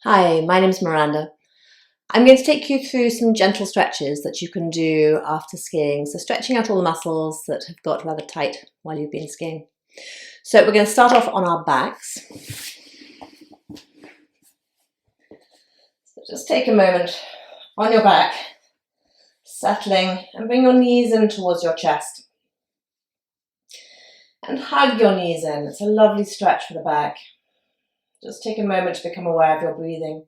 Hi, my name is Miranda. I'm going to take you through some gentle stretches that you can do after skiing. So stretching out all the muscles that have got rather tight while you've been skiing. So we're going to start off on our backs. So just take a moment on your back, settling, and bring your knees in towards your chest. And hug your knees in. It's a lovely stretch for the back. Just take a moment to become aware of your breathing.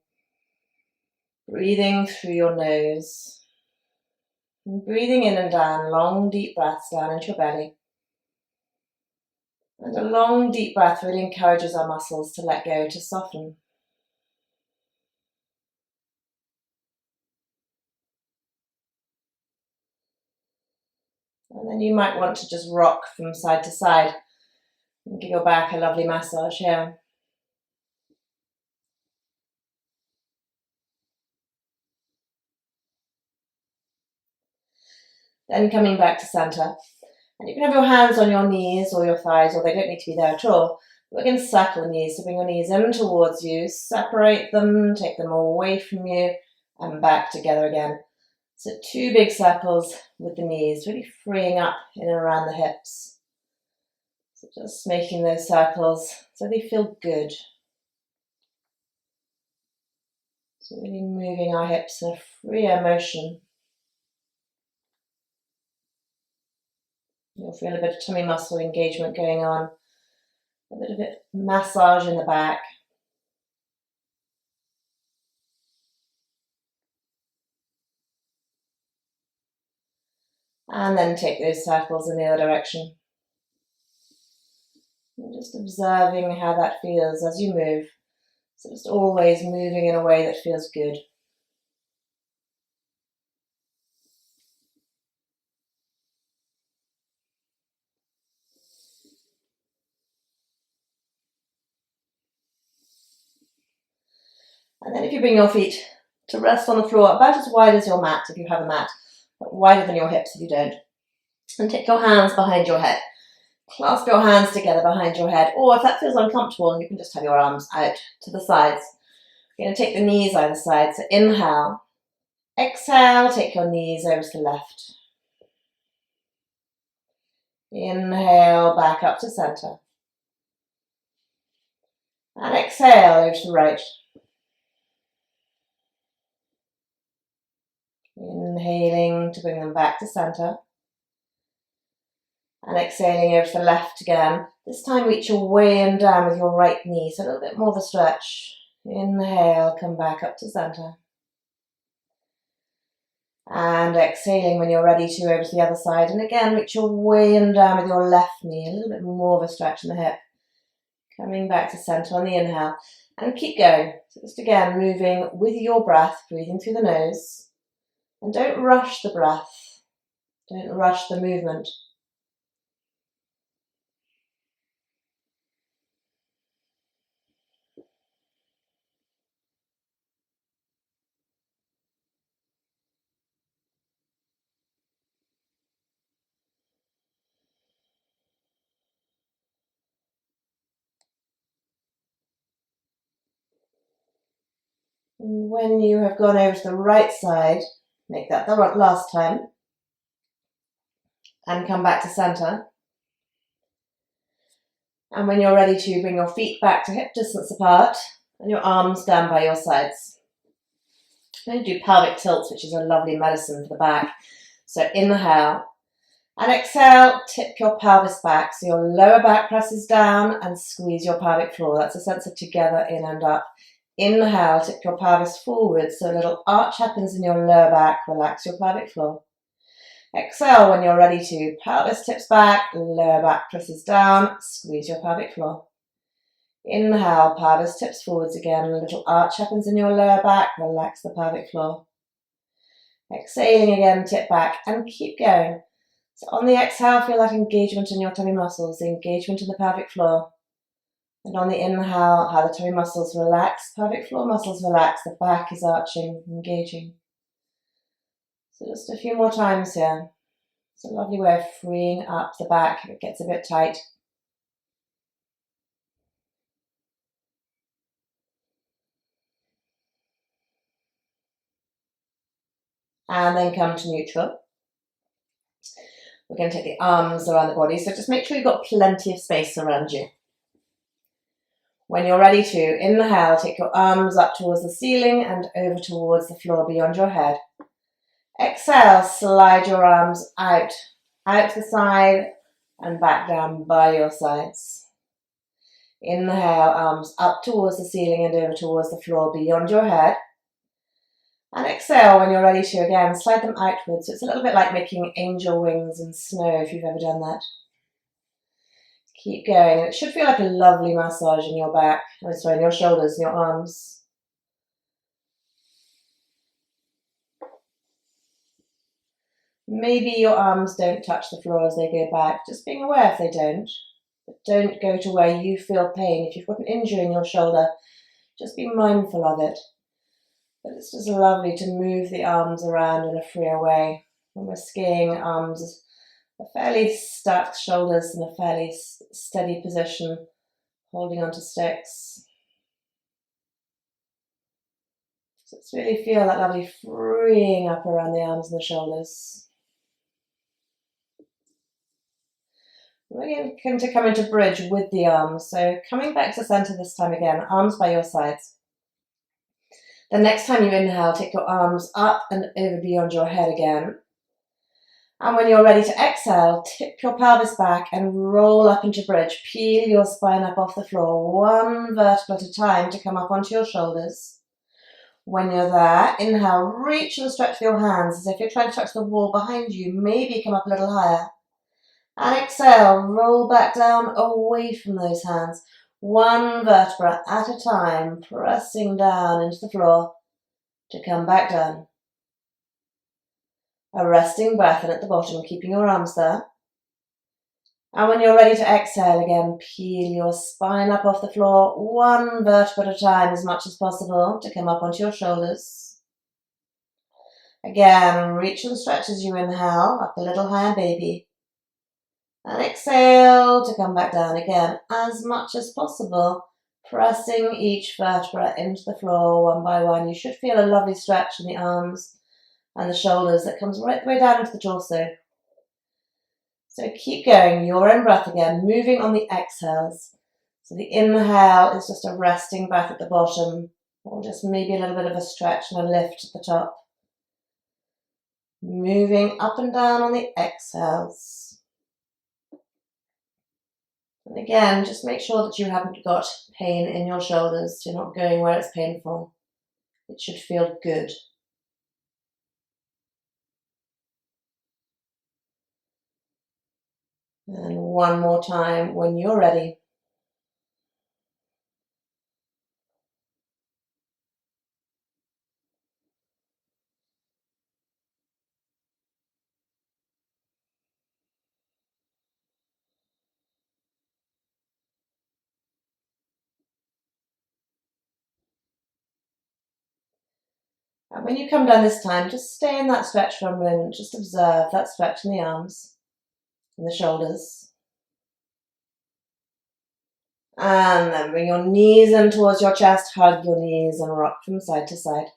Breathing through your nose. And breathing in and down, long deep breaths down into your belly. And a long deep breath really encourages our muscles to let go, to soften. And then you might want to just rock from side to side and give your back a lovely massage here. Then coming back to center. And you can have your hands on your knees or your thighs, or they don't need to be there at all. We're going to circle the knees, so bring your knees in towards you, separate them, take them away from you, and back together again. So 2 big circles with the knees, really freeing up in and around the hips. So just making those circles so they feel good. So really moving our hips in a freer motion. You'll feel a bit of tummy muscle engagement going on, a bit of massage in the back. And then take those circles in the other direction. And just observing how that feels as you move. So just always moving in a way that feels good. And then if you bring your feet to rest on the floor about as wide as your mat if you have a mat, but wider than your hips if you don't. And take your hands behind your head. Clasp your hands together behind your head, or if that feels uncomfortable, you can just have your arms out to the sides. You're going to take the knees either side, so inhale. Exhale, take your knees over to the left. Inhale, back up to center. And exhale over to the right. Inhaling to bring them back to center. And exhaling over to the left again. This time reach your way and down with your right knee, so a little bit more of a stretch. Inhale, come back up to center. And exhaling when you're ready to over to the other side. And again, reach your way and down with your left knee, a little bit more of a stretch in the hip. Coming back to center on the inhale. And keep going. So just again, moving with your breath, breathing through the nose. And don't rush the breath. Don't rush the movement. And when you have gone over to the right side, make that the last time. And come back to center. And when you're ready to, bring your feet back to hip distance apart and your arms down by your sides. I'm going to do pelvic tilts, which is a lovely medicine for the back. So inhale and exhale, tip your pelvis back so your lower back presses down and squeeze your pelvic floor. That's a sense of together, in and up. Inhale, tip your pelvis forward so a little arch happens in your lower back, relax your pelvic floor. Exhale when you're ready to, pelvis tips back, lower back presses down, squeeze your pelvic floor. Inhale, pelvis tips forwards again, a little arch happens in your lower back, relax the pelvic floor. Exhaling again, tip back and keep going. So on the exhale, feel that engagement in your tummy muscles, the engagement in the pelvic floor. And on the inhale, how the tummy muscles relax, pelvic floor muscles relax, the back is arching, engaging. So just a few more times here. It's a lovely way of freeing up the back if it gets a bit tight. and then come to neutral. We're going to take the arms around the body, so just make sure you've got plenty of space around you. When you're ready to inhale, take your arms up towards the ceiling and over towards the floor beyond your head. Exhale, slide your arms out to the side and back down by your sides. Inhale, arms up towards the ceiling and over towards the floor beyond your head. And exhale, when you're ready to, again, slide them outwards. So it's a little bit like making angel wings in snow, if you've ever done that. Keep going. It should feel like a lovely massage in your back, in your shoulders and your arms. Maybe your arms don't touch the floor as they go back. Just being aware if they don't. But don't go to where you feel pain. If you've got an injury in your shoulder, just be mindful of it. But it's just lovely to move the arms around in a freer way. When we're skiing, arms are fairly stuck, shoulders in a fairly steady position, holding onto sticks. So let's really feel that lovely freeing up around the arms and the shoulders. We're going to come into bridge with the arms. So coming back to center this time again, arms by your sides. The next time you inhale, take your arms up and over beyond your head again. And when you're ready to exhale, tip your pelvis back and roll up into bridge. Peel your spine up off the floor, one vertebra at a time to come up onto your shoulders. When you're there, inhale, reach and stretch your hands as if you're trying to touch the wall behind you. Maybe come up a little higher. And exhale, roll back down away from those hands. One vertebra at a time, pressing down into the floor to come back down. A resting breath in at the bottom, keeping your arms there. And when you're ready to exhale again, peel your spine up off the floor, one vertebra at a time as much as possible to come up onto your shoulders. Again, reach and stretch as you inhale, up a little higher, baby. And exhale to come back down again, as much as possible, pressing each vertebra into the floor one by one. You should feel a lovely stretch in the arms and the shoulders that comes right the way down into the torso. So keep going, your own breath again, moving on the exhales. So the inhale is just a resting breath at the bottom, or just maybe a little bit of a stretch and a lift at the top. Moving up and down on the exhales. And again, just make sure that you haven't got pain in your shoulders. You're not going where it's painful. It should feel good. And one more time when you're ready. And when you come down this time, just stay in that stretch for a moment. Just observe that stretch in the arms and the shoulders. And then bring your knees in towards your chest, hug your knees and rock from side to side.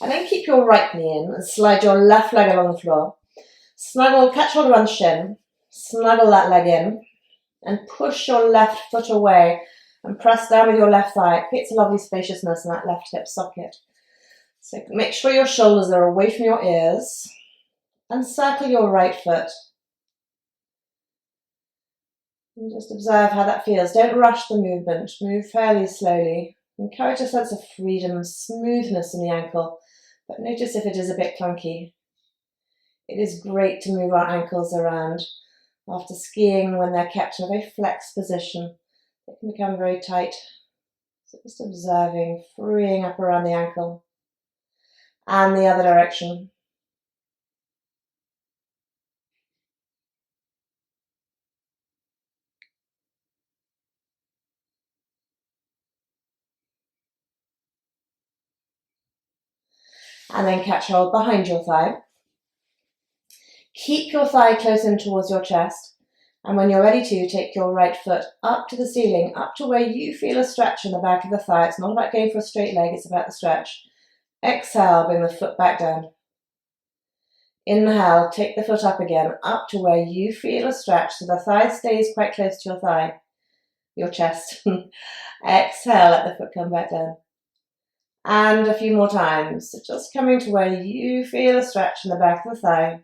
And then keep your right knee in and slide your left leg along the floor. Snuggle, catch hold around the shin, snuggle that leg in and push your left foot away and press down with your left thigh. It creates a lovely spaciousness in that left hip socket. So make sure your shoulders are away from your ears and circle your right foot. And just observe how that feels. Don't rush the movement. Move fairly slowly. Encourage a sense of freedom, smoothness in the ankle, but notice if it is a bit clunky. It is great to move our ankles around. After skiing, when they're kept in a very flexed position, they can become very tight. So just observing, freeing up around the ankle. And the other direction. And then catch hold behind your thigh. Keep your thigh close in towards your chest. And when you're ready to, take your right foot up to the ceiling, up to where you feel a stretch in the back of the thigh. It's not about going for a straight leg, it's about the stretch. Exhale, bring the foot back down. Inhale, take the foot up again, up to where you feel a stretch, so the thigh stays quite close to your thigh, your chest. Exhale, let the foot come back down. And a few more times, so just coming to where you feel a stretch in the back of the thigh.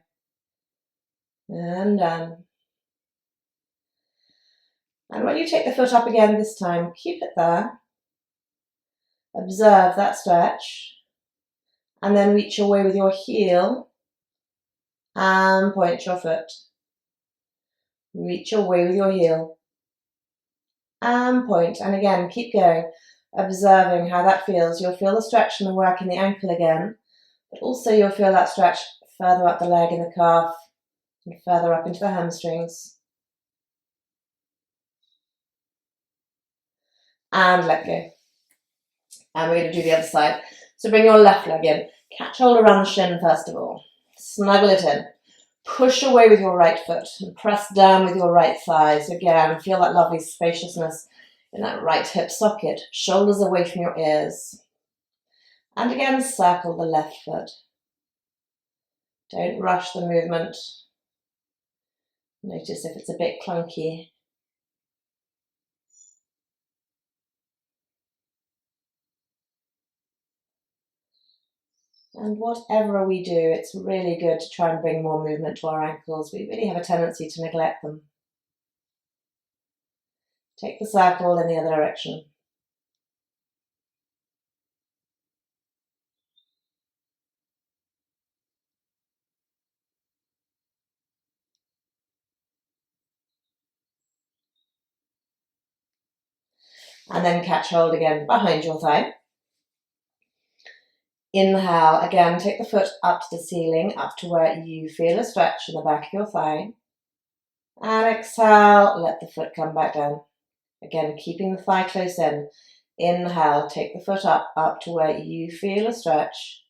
And down. And when you take the foot up again this time, keep it there. Observe that stretch. And then reach away with your heel and point your foot. Reach away with your heel and point. And again, keep going, observing how that feels. You'll feel the stretch and the work in the ankle again, but also you'll feel that stretch further up the leg in the calf and further up into the hamstrings. And let go. And we're going to do the other side. So bring your left leg in. Catch hold around the shin first of all. Snuggle it in. Push away with your right foot and press down with your right thigh. So again, feel that lovely spaciousness in that right hip socket. Shoulders away from your ears. And again, circle the left foot. Don't rush the movement. Notice if it's a bit clunky. And whatever we do, it's really good to try and bring more movement to our ankles. We really have a tendency to neglect them. Take the circle in the other direction. And then catch hold again behind your thigh. Inhale, again, take the foot up to the ceiling, up to where you feel a stretch in the back of your thigh. And exhale, let the foot come back down. Again, keeping the thigh close in. Inhale, take the foot up to where you feel a stretch.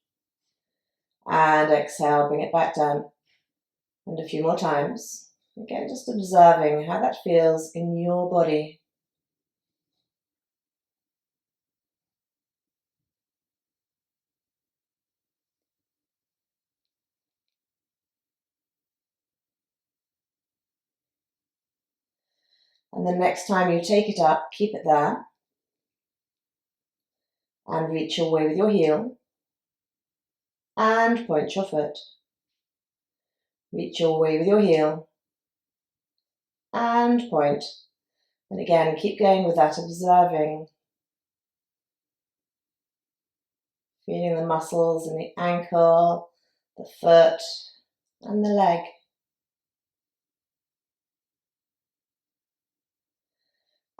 And exhale, bring it back down. And a few more times. Again, just observing how that feels in your body. And the next time you take it up, keep it there. And reach away with your heel. And point your foot. Reach away with your heel. And point. And again, keep going with that, observing. Feeling the muscles in the ankle, the foot, and the leg.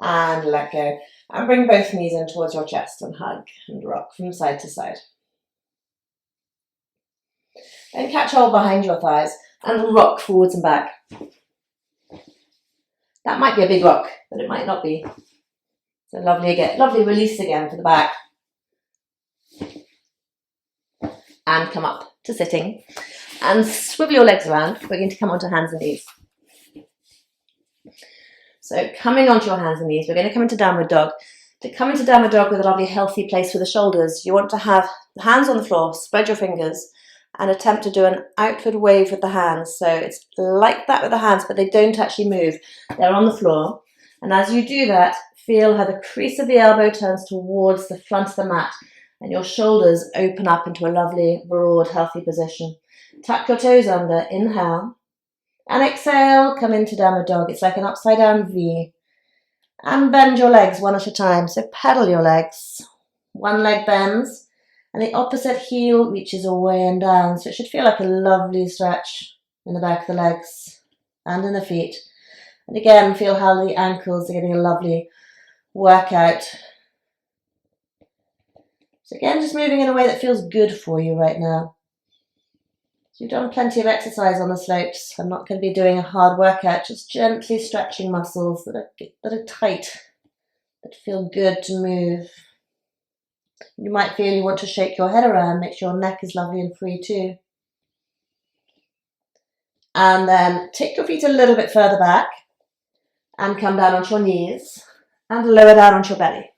And let go. And bring both knees in towards your chest and hug and rock from side to side. Then catch hold behind your thighs and rock forwards and back. That might be a big rock, but it might not be. So lovely release again for the back. And come up to sitting. And swivel your legs around. We're going to come onto hands and knees. So coming onto your hands and knees, we're going to come into downward dog. To come into downward dog with a lovely healthy place for the shoulders, you want to have the hands on the floor, spread your fingers, and attempt to do an outward wave with the hands. So it's like that with the hands, but they don't actually move. They're on the floor. And as you do that, feel how the crease of the elbow turns towards the front of the mat and your shoulders open up into a lovely, broad, healthy position. Tuck your toes under, inhale. And exhale, come into downward dog. It's like an upside down V. And bend your legs one at a time. So pedal your legs. One leg bends and the opposite heel reaches away and down. So it should feel like a lovely stretch in the back of the legs and in the feet. And again, feel how the ankles are getting a lovely workout. So again, just moving in a way that feels good for you right now. So you've done plenty of exercise on the slopes. I'm not going to be doing a hard workout, just gently stretching muscles that are tight, that feel good to move. You might feel you want to shake your head around, make sure your neck is lovely and free too. And then take your feet a little bit further back and come down onto your knees and lower down onto your belly.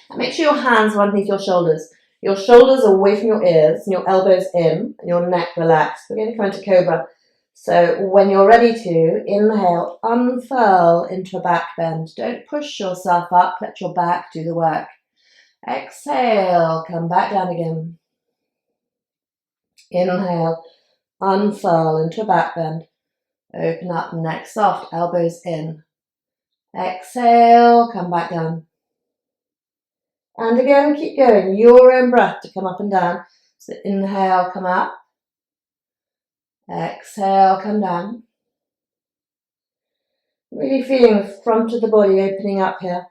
And make sure your hands are underneath your shoulders. Your shoulders are away from your ears and your elbows in and your neck relaxed. We're going to come into cobra. So when you're ready to, inhale, unfurl into a back bend. Don't push yourself up, let your back do the work. Exhale, come back down again. Inhale, unfurl into a back bend. Open up, neck soft, elbows in. Exhale, come back down. And again, keep going. Your own breath to come up and down. So inhale, come up. Exhale, come down. Really feeling the front of the body opening up here.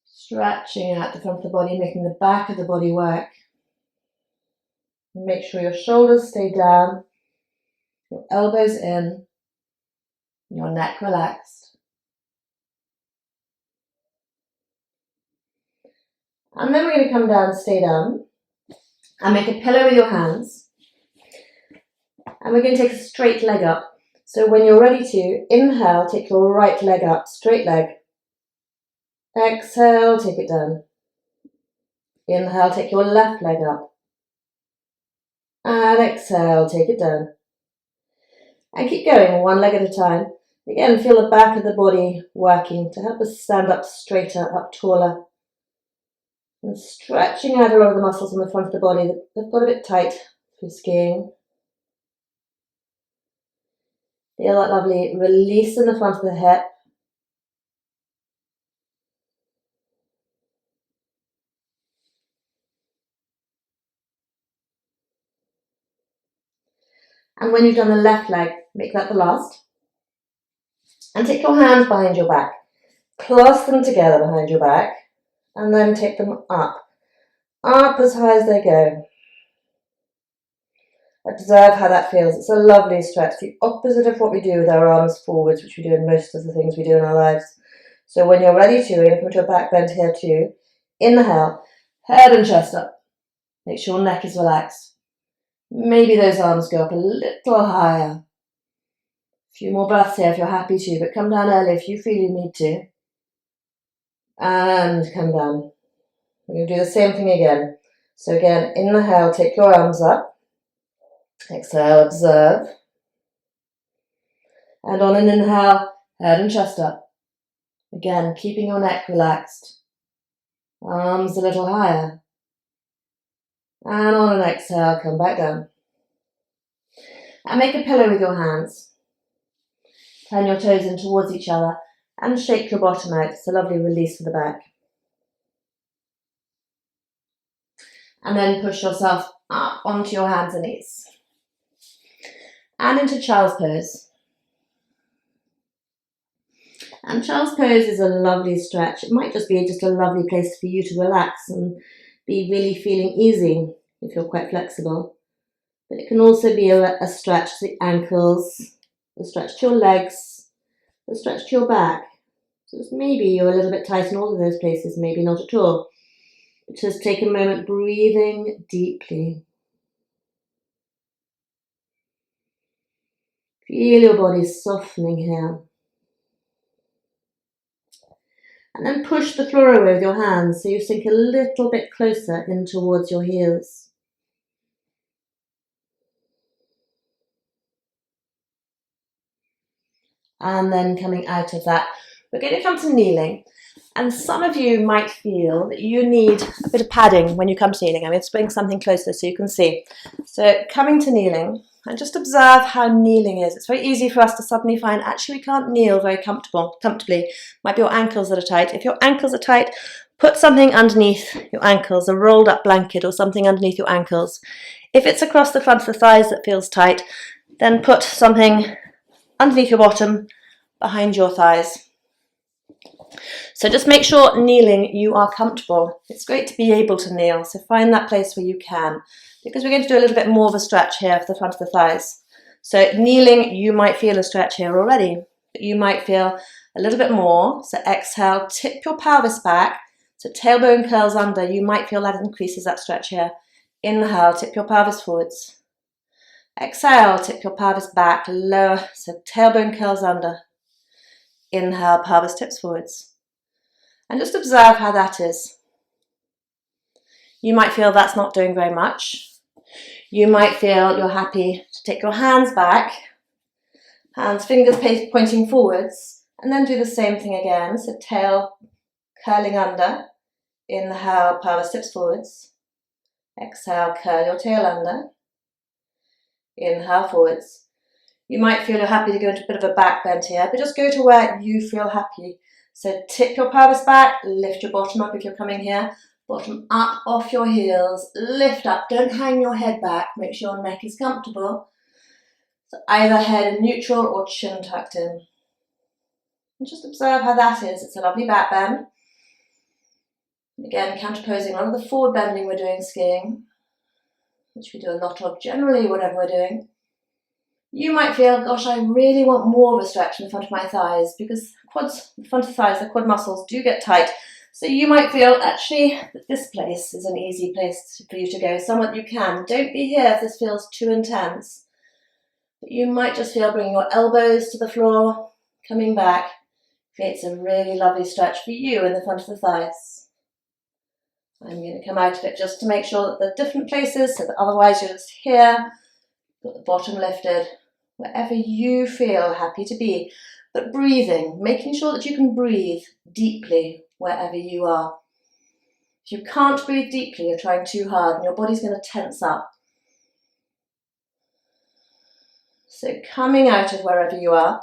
Stretching out the front of the body, making the back of the body work. Make sure your shoulders stay down, your elbows in, your neck relaxed. And then we're going to come down, stay down, and make a pillow with your hands. And we're going to take a straight leg up. So when you're ready to, inhale, take your right leg up, straight leg. Exhale, take it down. Inhale, take your left leg up. And exhale, take it down. And keep going, one leg at a time. Again, feel the back of the body working to help us stand up straighter, up taller. And stretching out a lot of the muscles on the front of the body that have got a bit tight through skiing. Feel that lovely release in the front of the hip. And when you've done the left leg, make that the last. And take your hands behind your back. Clasp them together behind your back. And then take them up. Up as high as they go. Observe how that feels. It's a lovely stretch. The opposite of what we do with our arms forwards, which we do in most of the things we do in our lives. So when you're ready to, we're going to come to a back bend here too. Inhale, head and chest up. Make sure your neck is relaxed. Maybe those arms go up a little higher. A few more breaths here if you're happy to, but come down early if you feel you need to. And come down. We're going to do the same thing again. So again, inhale, take your arms up. Exhale, observe. And on an inhale, head and chest up. Again, keeping your neck relaxed. Arms a little higher. And on an exhale, come back down. And make a pillow with your hands. Turn your toes in towards each other and shake your bottom out. It's a lovely release for the back. And then push yourself up onto your hands and knees. And into child's pose. And child's pose is a lovely stretch. It might just be a lovely place for you to relax and be really feeling easy if you're quite flexible. But it can also be a stretch to the ankles, a stretch to your legs, a stretch to your back. So maybe you're a little bit tight in all of those places, maybe not at all. Just take a moment breathing deeply. Feel your body softening here. And then push the floor away with your hands so you sink a little bit closer in towards your heels. And then coming out of that, we're going to come to kneeling. And some of you might feel that you need a bit of padding when you come to kneeling. I'm going to bring something closer so you can see. So coming to kneeling, and just observe how kneeling is. It's very easy for us to suddenly find, actually we can't kneel very comfortably. Might be your ankles that are tight. If your ankles are tight, put something underneath your ankles, a rolled up blanket or something underneath your ankles. If it's across the front of the thighs that feels tight, then put something underneath your bottom, behind your thighs. So just make sure kneeling you are comfortable. It's great to be able to kneel, so find that place where you can, because we're going to do a little bit more of a stretch here for the front of the thighs. So kneeling, you might feel a stretch here already, but you might feel a little bit more. So exhale, tip your pelvis back, so tailbone curls under. You might feel that increases that stretch here. Inhale, tip your pelvis forwards. Exhale, tip your pelvis back, lower, so tailbone curls under. Inhale, pelvis tips forwards. And just observe how that is. You might feel that's not doing very much. You might feel you're happy to take your hands back, hands, fingers pointing forwards, and then do the same thing again. So tail curling under. Inhale, pelvis tips forwards. Exhale, curl your tail under. Inhale, forwards. You might feel you're happy to go into a bit of a back bend here, but just go to where you feel happy. So tip your pelvis back, lift your bottom up if you're coming here. Bottom up off your heels, lift up, don't hang your head back, make sure your neck is comfortable. So either head in neutral or chin tucked in. And just observe how that is. It's a lovely back bend. Again, counterposing a lot of the forward bending we're doing skiing, which we do a lot of generally, whatever we're doing. You might feel, gosh, I really want more of a stretch in the front of my thighs, because quads, the front of the thighs, the quad muscles do get tight. So you might feel, actually, that this place is an easy place for you to go, somewhere you can. Don't be here if this feels too intense. But you might just feel bringing your elbows to the floor, coming back, creates a really lovely stretch for you in the front of the thighs. I'm going to come out of it just to make sure that they're different places, so that otherwise you're just here, got the bottom lifted, wherever you feel happy to be. But breathing, making sure that you can breathe deeply wherever you are. If you can't breathe deeply, you're trying too hard and your body's going to tense up. So coming out of wherever you are,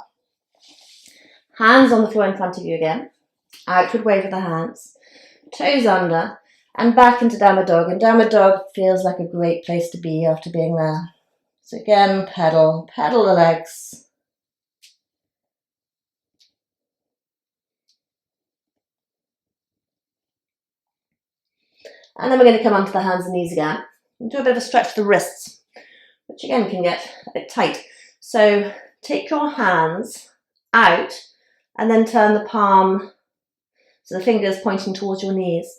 hands on the floor in front of you again, outward wave of the hands, toes under, and back into downward dog. And downward dog feels like a great place to be after being there. So again, pedal the legs. And then we're going to come onto the hands and knees again and do a bit of a stretch of the wrists, which again can get a bit tight. So take your hands out and then turn the palm, so the fingers pointing towards your knees,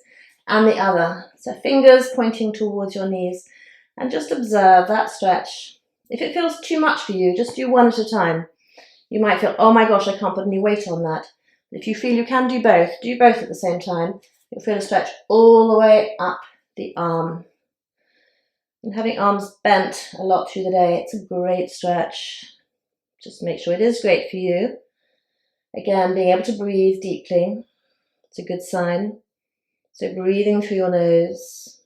and the other. So fingers pointing towards your knees, and just observe that stretch. If it feels too much for you, just do one at a time. You might feel, oh my gosh, I can't put any weight on that. If you feel you can do both at the same time. You'll feel a stretch all the way up the arm. And having arms bent a lot through the day, it's a great stretch. Just make sure it is great for you. Again, being able to breathe deeply, it's a good sign. So breathing through your nose.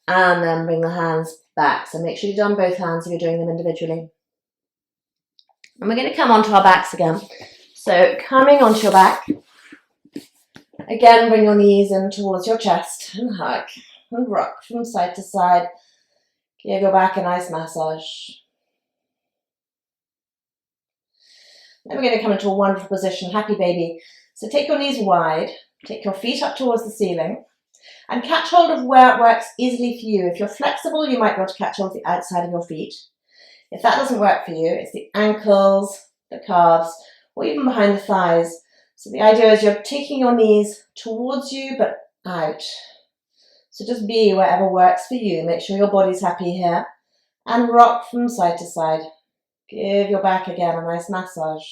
And then bring the hands back. So make sure you've done both hands if you're doing them individually. And we're going to come onto our backs again. So coming onto your back, again bring your knees in towards your chest and hug and rock from side to side. Give your back a nice massage. Then we're going to come into a wonderful position, happy baby. So take your knees wide, take your feet up towards the ceiling and catch hold of where it works easily for you. If you're flexible, you might be able to catch hold of the outside of your feet. If that doesn't work for you, it's the ankles, the calves, or even behind the thighs. So the idea is you're taking your knees towards you, but out. So just be wherever works for you. Make sure your body's happy here. And rock from side to side. Give your back again a nice massage.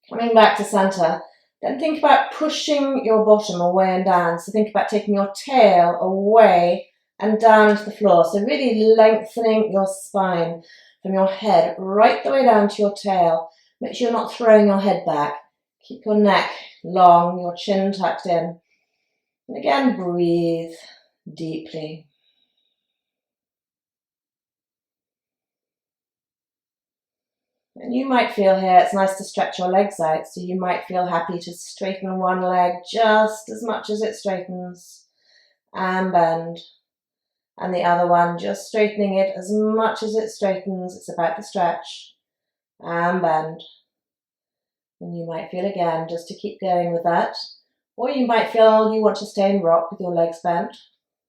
Coming back to center. Then think about pushing your bottom away and down. So think about taking your tail away and down to the floor. So really lengthening your spine from your head right the way down to your tail. Make sure you're not throwing your head back. Keep your neck long, your chin tucked in. And again, breathe deeply. And you might feel here, it's nice to stretch your legs out. So you might feel happy to straighten one leg just as much as it straightens and bend. And the other one, just straightening it as much as it straightens. It's about the stretch and bend. And you might feel again, just to keep going with that. Or you might feel you want to stay in rock with your legs bent.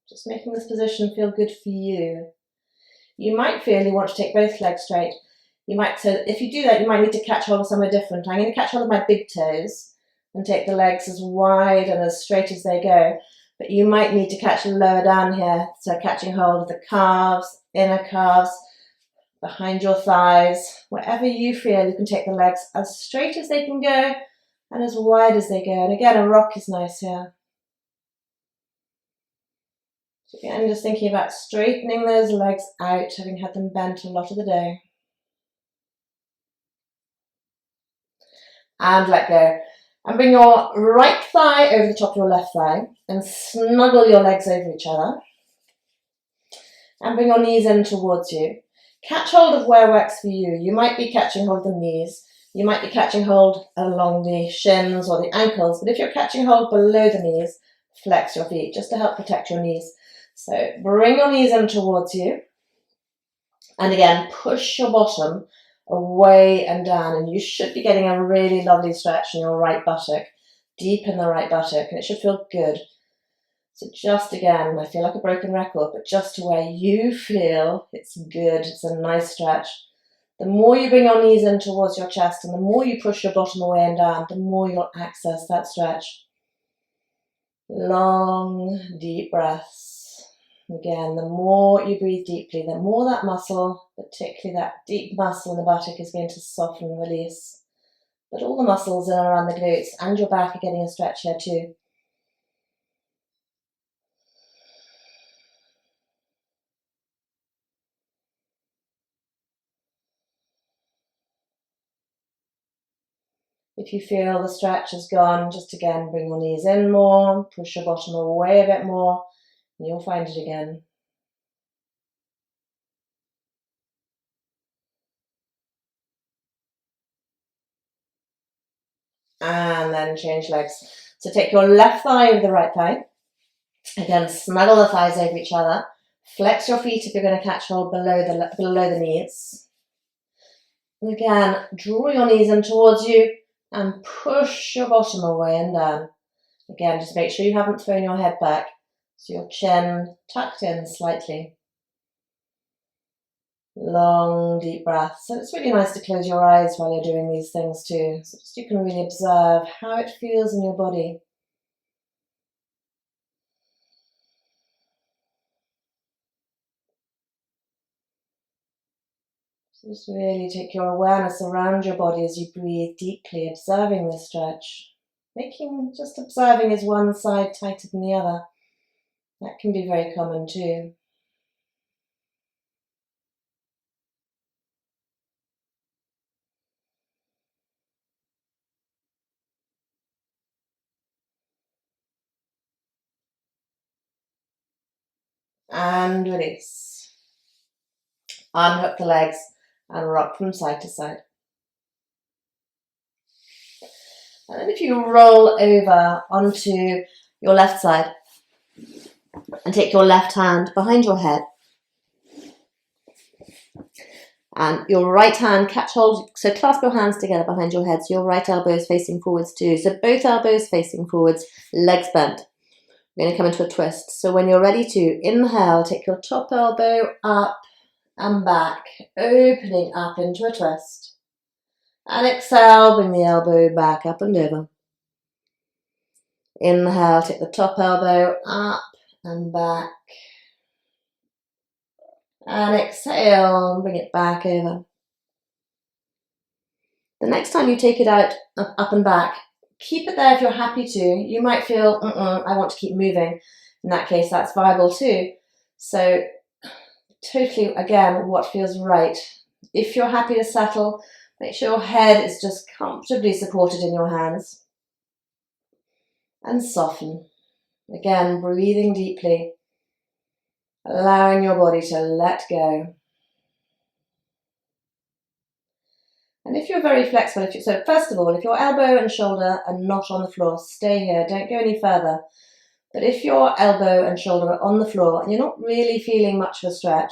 Just making this position feel good for you. You might feel you want to take both legs straight. So if you do that, you might need to catch hold of somewhere different. I'm going to catch hold of my big toes and take the legs as wide and as straight as they go. But you might need to catch lower down here, so catching hold of the calves, inner calves, behind your thighs, wherever you feel. You can take the legs as straight as they can go and as wide as they go. And again, a rock is nice here. So again, just thinking about straightening those legs out, having had them bent a lot of the day. And let go. And bring your right thigh over the top of your left thigh and snuggle your legs over each other. And bring your knees in towards you. Catch hold of where works for you. You might be catching hold of the knees. You might be catching hold along the shins or the ankles. But if you're catching hold below the knees, flex your feet just to help protect your knees. So bring your knees in towards you. And again, push your bottom away and down. And you should be getting a really lovely stretch in your right buttock, deep in the right buttock. And it should feel good. So just again, I feel like a broken record, but just to where you feel it's good, it's a nice stretch. The more you bring your knees in towards your chest and the more you push your bottom away and down, the more you'll access that stretch. Long, deep breaths. Again, the more you breathe deeply, the more that muscle, particularly that deep muscle in the buttock, is going to soften and release. But all the muscles in and around the glutes and your back are getting a stretch here too. If you feel the stretch has gone, just again bring your knees in more, push your bottom away a bit more, and you'll find it again. And then change legs. So take your left thigh over the right thigh. Again, snuggle the thighs over each other. Flex your feet if you're going to catch hold below the knees. And again, draw your knees in towards you and push your bottom away and down. Again, just make sure you haven't thrown your head back, so your chin tucked in slightly. Long, deep breaths. And it's really nice to close your eyes while you're doing these things too, so just you can really observe how it feels in your body. So just really take your awareness around your body as you breathe deeply, observing this stretch. Just observing is one side tighter than the other. That can be very common too. And release. Unhook the legs and rock from side to side. And then if you roll over onto your left side and take your left hand behind your head and your right hand catch hold, so clasp your hands together behind your head, so your right elbow is facing forwards too. So both elbows facing forwards, legs bent. We're going to come into a twist. So when you're ready to inhale, take your top elbow up and back, opening up into a twist. And exhale, bring the elbow back up and over. Inhale, take the top elbow up and back. And exhale, bring it back over. The next time you take it out, up and back, keep it there if you're happy to. You might feel, I want to keep moving. In that case, that's viable too. So totally, again, what feels right. If you're happy to settle, make sure your head is just comfortably supported in your hands. And soften. Again, breathing deeply, allowing your body to let go. And if you're very flexible, so first of all, if your elbow and shoulder are not on the floor, stay here, don't go any further. But if your elbow and shoulder are on the floor and you're not really feeling much of a stretch,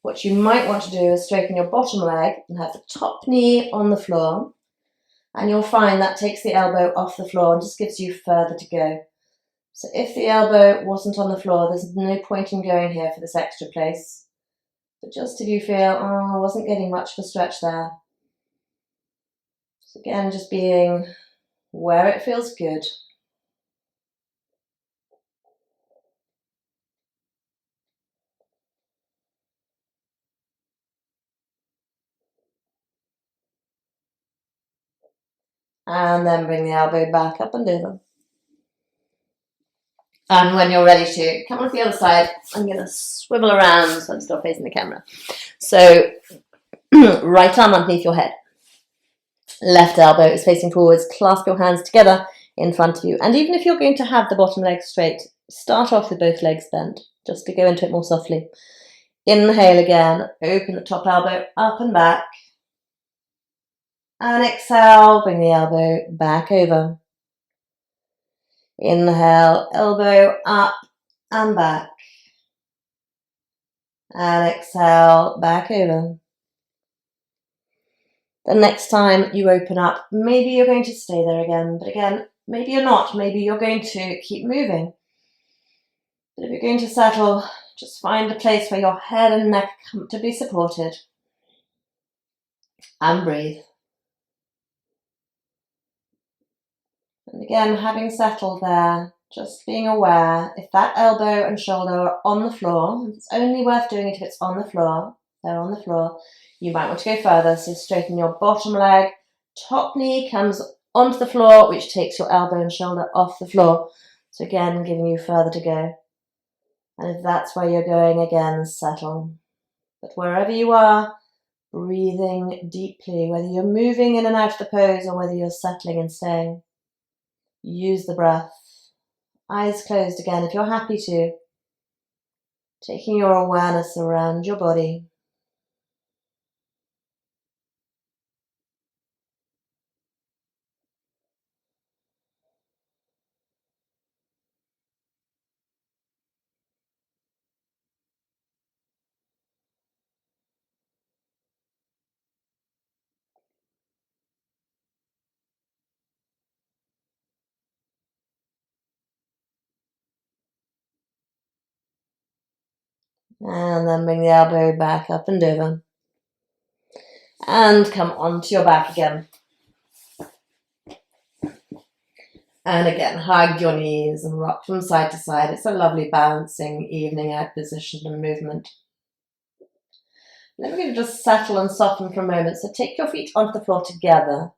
what you might want to do is straighten your bottom leg and have the top knee on the floor. And you'll find that takes the elbow off the floor and just gives you further to go. So if the elbow wasn't on the floor, there's no point in going here for this extra place. But just if you feel, I wasn't getting much of a stretch there. So again, just being where it feels good. And then bring the elbow back up and over. And when you're ready to come on to the other side, I'm going to swivel around so I'm still facing the camera. So right arm underneath your head. Left elbow is facing forwards. Clasp your hands together in front of you. And even if you're going to have the bottom leg straight, start off with both legs bent, just to go into it more softly. Inhale again. Open the top elbow up and back. And exhale, bring the elbow back over. Inhale, elbow up and back. And exhale, back over. The next time you open up, maybe you're going to stay there again. But again, maybe you're not. Maybe you're going to keep moving. But if you're going to settle, just find a place where your head and neck are comfortably supported. And breathe. And again, having settled there, just being aware, if that elbow and shoulder are on the floor, it's only worth doing it if it's on the floor, they're on the floor, you might want to go further, so straighten your bottom leg, top knee comes onto the floor, which takes your elbow and shoulder off the floor, so again, giving you further to go. And if that's where you're going, again, settle. But wherever you are, breathing deeply, whether you're moving in and out of the pose or whether you're settling and staying. Use the breath. Eyes closed again if you're happy to. Taking your awareness around your body. And then bring the elbow back up and over. And come onto your back again. And again, hug your knees and rock from side to side. It's a lovely balancing evening out position and movement. Then we're going to just settle and soften for a moment. So take your feet onto the floor together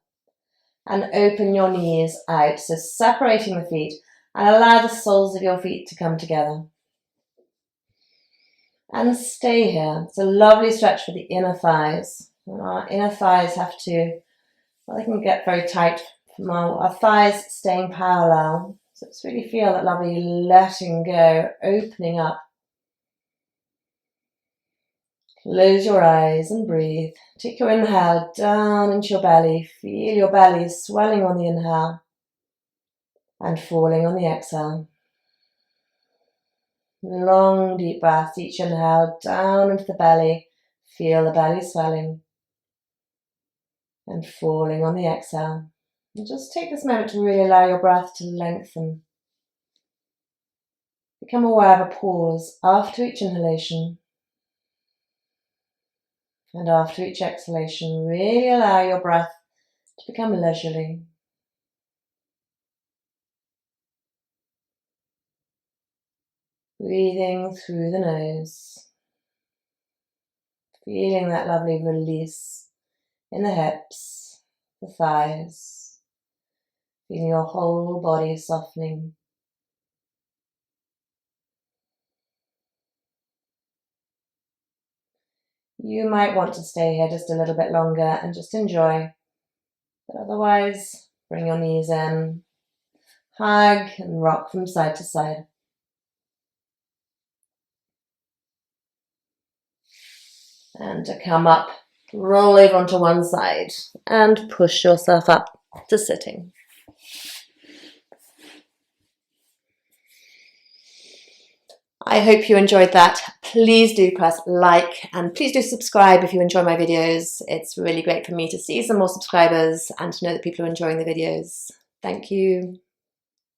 and open your knees out. So separating the feet and allow the soles of your feet to come together. And stay here. It's a lovely stretch for the inner thighs. And our inner thighs have to, well, they can get very tight. Our thighs staying parallel. So just really feel that lovely letting go, opening up. Close your eyes and breathe. Take your inhale down into your belly. Feel your belly swelling on the inhale and falling on the exhale. Long deep breaths. Each inhale down into the belly. Feel the belly swelling and falling on the exhale. And just take this moment to really allow your breath to lengthen. Become aware of a pause after each inhalation. And after each exhalation, really allow your breath to become leisurely. Breathing through the nose. Feeling that lovely release in the hips, the thighs. Feeling your whole body softening. You might want to stay here just a little bit longer and just enjoy. But otherwise, bring your knees in, hug and rock from side to side. And to come up, roll over onto one side and push yourself up to sitting. I hope you enjoyed that. Please do press like and please do subscribe if you enjoy my videos. It's really great for me to see some more subscribers and to know that people are enjoying the videos. Thank you.